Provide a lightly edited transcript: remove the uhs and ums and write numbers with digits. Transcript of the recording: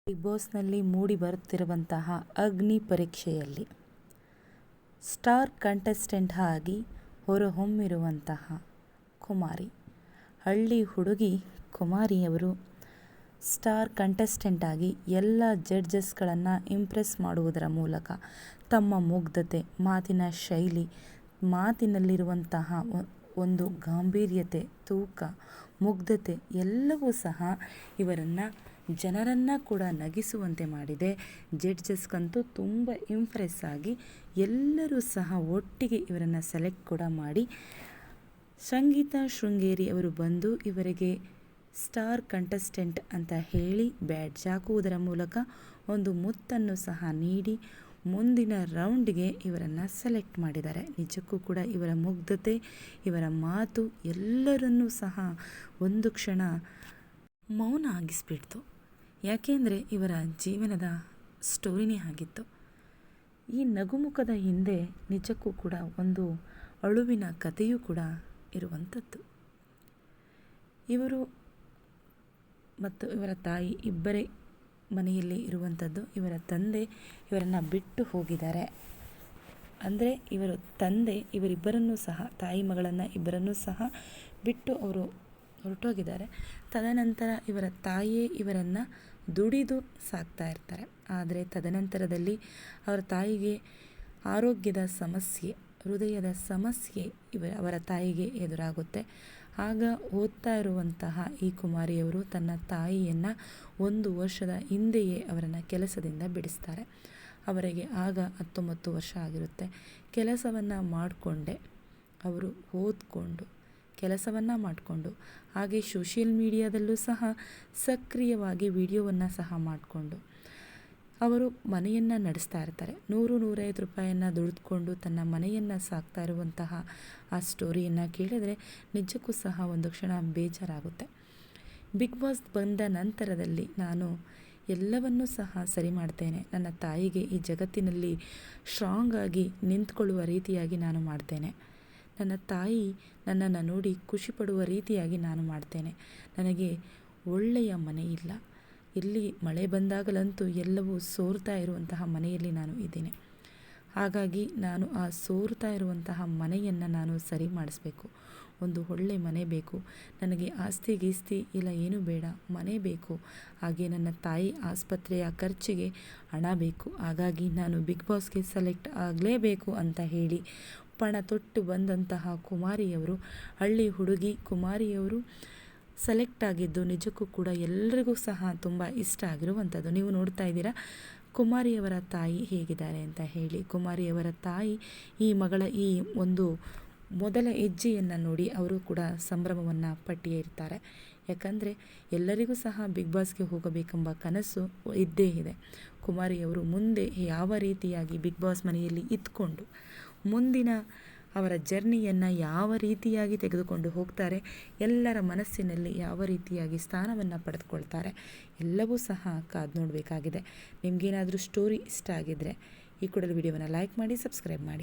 Big ಬಾಸ್ನಲ್ಲಿ ಮೂಡಿ ಬರುತ್ತಿರುವಂತಹ ಅಗ್ನಿ ಪರೀಕ್ಷೆಯಲ್ಲಿ star contestant ಆಗಿ ಹೊರಹೊಮ್ಮಿರುವಂತಹ ಕುಮಾರಿ, ಹಳ್ಳಿ ಹುಡುಗಿ ಕುಮಾರಿಯವರು ಸ್ಟಾರ್ ಕಂಟೆಸ್ಟೆಂಟ್ ಆಗಿ ಎಲ್ಲ ಜಡ್ಜಸ್ಗಳನ್ನು ಇಂಪ್ರೆಸ್ ಮಾಡುವುದರ ಮೂಲಕ ತಮ್ಮ ಮುಗ್ಧತೆ, ಮಾತಿನ ಶೈಲಿ, ಮಾತಿನಲ್ಲಿರುವಂತಹ ಒಂದು ಗಾಂಭೀರ್ಯತೆ, ತೂಕ, ಮುಗ್ಧತೆ ಎಲ್ಲವೂ ಸಹ ಇವರನ್ನು ಜನರನ್ನು ಕೂಡ ನಗಿಸುವಂತೆ ಮಾಡಿದೆ. ಜಡ್ಜಸ್ಗಂತೂ ತುಂಬ ಇಂಪ್ರೆಸ್ ಆಗಿ ಎಲ್ಲರೂ ಸಹ ಒಟ್ಟಿಗೆ ಇವರನ್ನು ಸೆಲೆಕ್ಟ್ ಕೂಡ ಮಾಡಿ ಸಂಗೀತ ಶೃಂಗೇರಿ ಅವರು ಬಂದು ಇವರಿಗೆ ಸ್ಟಾರ್ ಕಂಟೆಸ್ಟೆಂಟ್ ಅಂತ ಹೇಳಿ ಬ್ಯಾಡ್ಜ್ ಹಾಕುವುದರ ಮೂಲಕ ಒಂದು ಮುತ್ತನ್ನು ಸಹ ನೀಡಿ ಮುಂದಿನ ರೌಂಡ್ಗೆ ಇವರನ್ನು ಸೆಲೆಕ್ಟ್ ಮಾಡಿದ್ದಾರೆ. ನಿಜಕ್ಕೂ ಕೂಡ ಇವರ ಮುಗ್ಧತೆ, ಇವರ ಮಾತು ಎಲ್ಲರನ್ನೂ ಸಹ ಒಂದು ಕ್ಷಣ ಮೌನ ಆಗಿಸ್ಬಿಡ್ತು. ಯಾಕೆಂದರೆ ಇವರ ಜೀವನದ ಸ್ಟೋರಿನೇ ಆಗಿತ್ತು. ಈ ನಗುಮುಖದ ಹಿಂದೆ ನಿಜಕ್ಕೂ ಕೂಡ ಒಂದು ಅಳುವಿನ ಕಥೆಯೂ ಕೂಡ ಇರುವಂಥದ್ದು. ಇವರು ಮತ್ತು ಇವರ ತಾಯಿ ಇಬ್ಬರೇ ಮನೆಯಲ್ಲಿ ಇರುವಂಥದ್ದು. ಇವರ ತಂದೆ ಇವರನ್ನು ಬಿಟ್ಟು ಹೋಗಿದ್ದಾರೆ. ಅಂದರೆ ಇವರ ತಂದೆ ಇವರಿಬ್ಬರನ್ನೂ ಸಹ, ತಾಯಿ ಮಗಳನ್ನು ಇಬ್ಬರನ್ನೂ ಸಹ ಬಿಟ್ಟು ಅವರು ಹೊರಟೋಗಿದ್ದಾರೆ. ತದನಂತರ ಇವರ ತಾಯಿಯೇ ಇವರನ್ನು ದುಡಿದು ಸಾಕ್ತಾ ಇರ್ತಾರೆ. ಆದರೆ ತದನಂತರದಲ್ಲಿ ಅವರ ತಾಯಿಗೆ ಆರೋಗ್ಯದ ಸಮಸ್ಯೆ, ಹೃದಯದ ಸಮಸ್ಯೆ ಅವರ ತಾಯಿಗೆ ಎದುರಾಗುತ್ತೆ. ಆಗ ಓದ್ತಾ ಇರುವಂತಹ ಈ ಕುಮಾರಿಯವರು ತನ್ನ ತಾಯಿಯನ್ನು 1 ವರ್ಷದ ಹಿಂದೆಯೇ ಅವರನ್ನು ಕೆಲಸದಿಂದ ಬಿಡಿಸ್ತಾರೆ. ಅವರಿಗೆ ಆಗ 19 ವರ್ಷ ಆಗಿರುತ್ತೆ. ಕೆಲಸವನ್ನು ಮಾಡಿಕೊಂಡೆ ಅವರು ಓದಿಕೊಂಡು ಕೆಲಸವನ್ನು ಮಾಡಿಕೊಂಡು ಹಾಗೆ ಸೋಷಿಯಲ್ ಮೀಡಿಯಾದಲ್ಲೂ ಸಹ ಸಕ್ರಿಯವಾಗಿ ವಿಡಿಯೋವನ್ನು ಸಹ ಮಾಡಿಕೊಂಡು ಅವರು ಮನೆಯನ್ನು ನಡೆಸ್ತಾ ಇರ್ತಾರೆ. 100-150 ರೂಪಾಯಿಯನ್ನು ದುಡಿದುಕೊಂಡು ತನ್ನ ಮನೆಯನ್ನು ಸಾಕ್ತಾ ಇರುವಂತಹ ಆ ಸ್ಟೋರಿಯನ್ನು ಕೇಳಿದರೆ ನಿಜಕ್ಕೂ ಸಹ ಒಂದು ಕ್ಷಣ ಬೇಜಾರಾಗುತ್ತೆ. ಬಿಗ್ ಬಾಸ್ ಬಂದ ನಂತರದಲ್ಲಿ ನಾನು ಎಲ್ಲವನ್ನೂ ಸಹ ಸರಿ ಮಾಡ್ತೇನೆ, ನನ್ನ ತಾಯಿಗೆ ಈ ಜಗತ್ತಿನಲ್ಲಿ ಸ್ಟ್ರಾಂಗ್ ಆಗಿ ನಿಂತ್ಕೊಳ್ಳುವ ರೀತಿಯಾಗಿ ನಾನು ಮಾಡ್ತೇನೆ, ನನ್ನ ತಾಯಿ ನನ್ನನ್ನು ನೋಡಿ ಖುಷಿಪಡುವ ರೀತಿಯಾಗಿ ನಾನು ಮಾಡ್ತೇನೆ, ನನಗೆ ಒಳ್ಳೆಯ ಮನೆ ಇಲ್ಲ, ಇಲ್ಲಿ ಮಳೆ ಬಂದಾಗಲಂತೂ ಎಲ್ಲವೂ ಸೋರ್ತಾ ಇರುವಂತಹ ಮನೆಯಲ್ಲಿ ನಾನು ಇದ್ದೇನೆ. ಹಾಗಾಗಿ ನಾನು ಆ ಸೋರ್ತಾ ಇರುವಂತಹ ಮನೆಯನ್ನು ನಾನು ಸರಿ ಮಾಡಿಸ್ಬೇಕು. ಒಂದು ಒಳ್ಳೆ ಮನೆ ಬೇಕು ನನಗೆ. ಆಸ್ತಿ ಗೀಸ್ತಿ ಇಲ್ಲ, ಏನೂ ಬೇಡ, ಮನೆ ಬೇಕು. ಹಾಗೆ ನನ್ನ ತಾಯಿ ಆಸ್ಪತ್ರೆಯ ಖರ್ಚಿಗೆ ಹಣ ಬೇಕು. ಹಾಗಾಗಿ ನಾನು ಬಿಗ್ ಬಾಸ್ಗೆ ಸೆಲೆಕ್ಟ್ ಆಗಲೇಬೇಕು ಅಂತ ಹೇಳಿ ಪಣ ತೊಟ್ಟು ಬಂದಂತಹ ಕುಮಾರಿಯವರು, ಹಳ್ಳಿ ಹುಡುಗಿ ಕುಮಾರಿಯವರು ಸೆಲೆಕ್ಟ್ ಆಗಿದ್ದು ನಿಜಕ್ಕೂ ಕೂಡ ಎಲ್ರಿಗೂ ಸಹ ತುಂಬ ಇಷ್ಟ ಆಗಿರುವಂಥದ್ದು. ನೀವು ನೋಡ್ತಾ ಇದ್ದೀರಾ ಕುಮಾರಿಯವರ ತಾಯಿ ಹೇಗಿದ್ದಾರೆ ಅಂತ ಹೇಳಿ. ಕುಮಾರಿಯವರ ತಾಯಿ ಈ ಮಗಳ ಈ ಒಂದು ಮೊದಲ ಹೆಜ್ಜೆಯನ್ನು ನೋಡಿ ಅವರು ಕೂಡ ಸಂಭ್ರಮವನ್ನು ಪಟ್ಟಿಯೇ ಇರ್ತಾರೆ. ಯಾಕಂದರೆ ಎಲ್ಲರಿಗೂ ಸಹ ಬಿಗ್ ಬಾಸ್ಗೆ ಹೋಗಬೇಕೆಂಬ ಕನಸು ಇದ್ದೇ ಇದೆ. ಕುಮಾರಿಯವರು ಮುಂದೆ ಯಾವ ರೀತಿಯಾಗಿ ಬಿಗ್ ಬಾಸ್ ಮನೆಯಲ್ಲಿ ಇದ್ಕೊಂಡು ಮುಂದಿನ ಅವರ ಜರ್ನಿಯನ್ನು ಯಾವ ರೀತಿಯಾಗಿ ತೆಗೆದುಕೊಂಡು ಹೋಗ್ತಾರೆ, ಎಲ್ಲರ ಮನಸ್ಸಿನಲ್ಲಿ ಯಾವ ರೀತಿಯಾಗಿ ಸ್ಥಾನವನ್ನು ಪಡೆದುಕೊಳ್ತಾರೆ ಎಲ್ಲವೂ ಸಹ ಕಾದು ನೋಡಬೇಕಾಗಿದೆ. ನಿಮಗೇನಾದರೂ ಸ್ಟೋರಿ ಇಷ್ಟ ಆಗಿದ್ದರೆ ಈ ಕೂಡಲೇ ವಿಡಿಯೋವನ್ನು ಲೈಕ್ ಮಾಡಿ, ಸಬ್ಸ್ಕ್ರೈಬ್ ಮಾಡಿ.